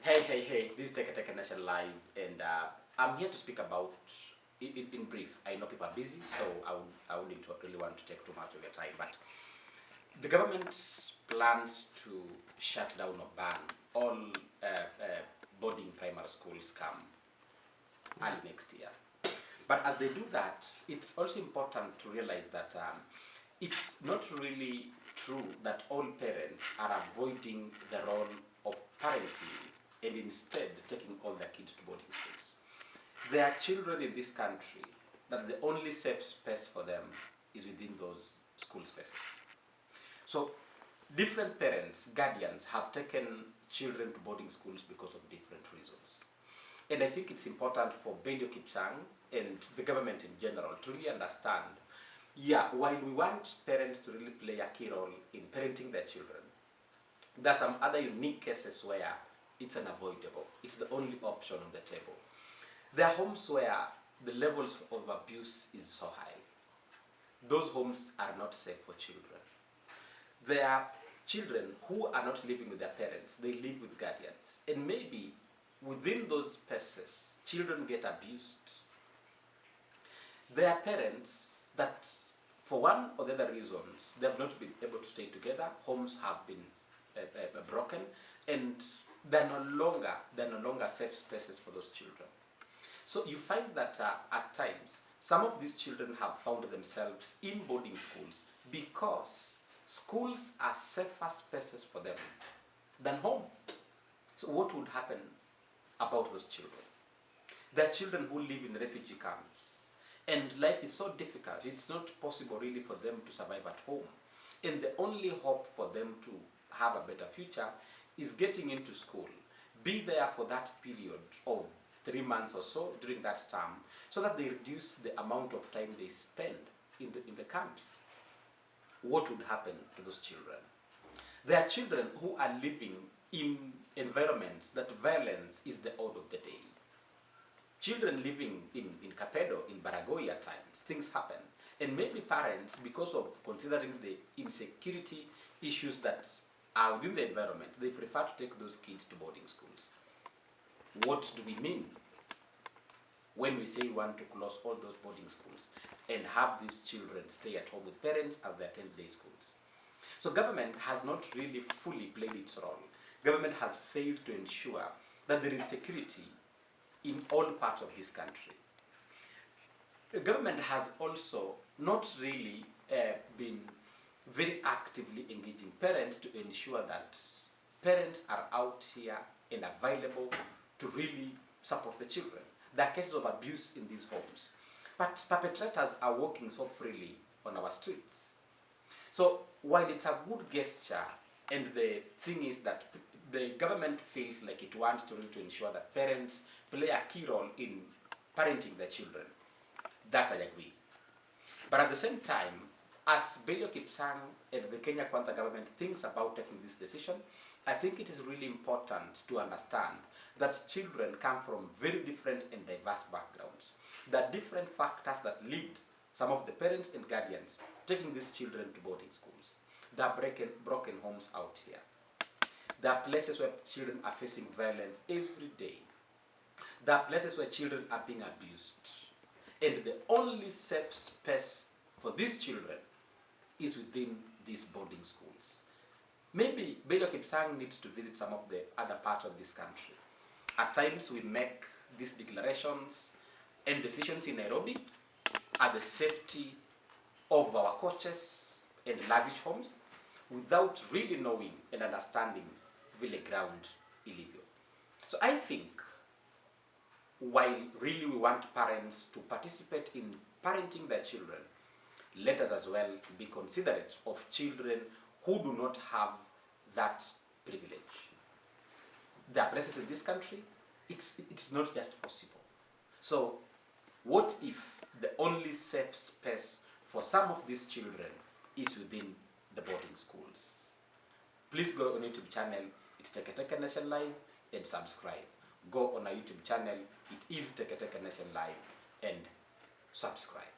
Hey, this is Teke Nation Live, and I'm here to speak about, in brief, I know people are busy, so I wouldn't really want to take too much of your time, but the government plans to shut down or ban all boarding primary schools come early next year. But as they do that, it's also important to realize that it's not really true that all parents are avoiding the role of parenting and instead taking all their kids to boarding schools. There are children in this country that the only safe space for them is within those school spaces. So different parents, guardians, have taken children to boarding schools because of different reasons. And I think it's important for Belio Kipsang and the government in general to really understand, while we want parents to really play a key role in parenting their children, there are some other unique cases where it's unavoidable. It's the only option on the table. There are homes where the levels of abuse is so high. Those homes are not safe for children. There are children who are not living with their parents, they live with guardians. And maybe within those spaces, children get abused. There are parents that, for one or the other reasons, they have not been able to stay together, homes have been broken, and they're no longer safe spaces for those children. So you find that at times, some of these children have found themselves in boarding schools because schools are safer spaces for them than home. So what would happen about those children? There are children who live in refugee camps, and life is so difficult, it's not possible really for them to survive at home. And the only hope for them to have a better future is getting into school, be there for that period of 3 months or so during that term, so that they reduce the amount of time they spend in the camps. What would happen to those children? There are children who are living in environments that violence is the order of the day. Children living in Capedo, in Baragoi at times, things happen. And maybe parents, because of considering the insecurity issues that are within the environment, they prefer to take those kids to boarding schools. What do we mean when we say we want to close all those boarding schools and have these children stay at home with parents as they attend day schools? So government has not really fully played its role. Government has failed to ensure that there is security in all parts of this country. The government has also not really been very actively engaging parents to ensure that parents are out here and available to really support the children. There are cases of abuse in these homes, but perpetrators are walking so freely on our streets. So while it's a good gesture, and the thing is that the government feels like it wants to really ensure that parents play a key role in parenting their children, that I agree. But at the same time, as Belio Kipsang and the Kenya Kwanza government thinks about taking this decision, I think it is really important to understand that children come from very different and diverse backgrounds. There are different factors that lead some of the parents and guardians taking these children to boarding schools. There are broken homes out here. There are places where children are facing violence every day. There are places where children are being abused. And the only safe space for these children is within these boarding schools. Maybe Belio Kipsang needs to visit some of the other parts of this country. At times we make these declarations and decisions in Nairobi at the safety of our coaches and lavish homes without really knowing and understanding the ground illegal. So I think while really we want parents to participate in parenting their children, let us as well be considerate of children who do not have that privilege. There are places in this country, it's not just possible. So what if the only safe space for some of these children is within the boarding schools? Please go on YouTube channel, it's Teke Nation Live, and subscribe. Go on our YouTube channel, it is Teke Nation Live, and subscribe.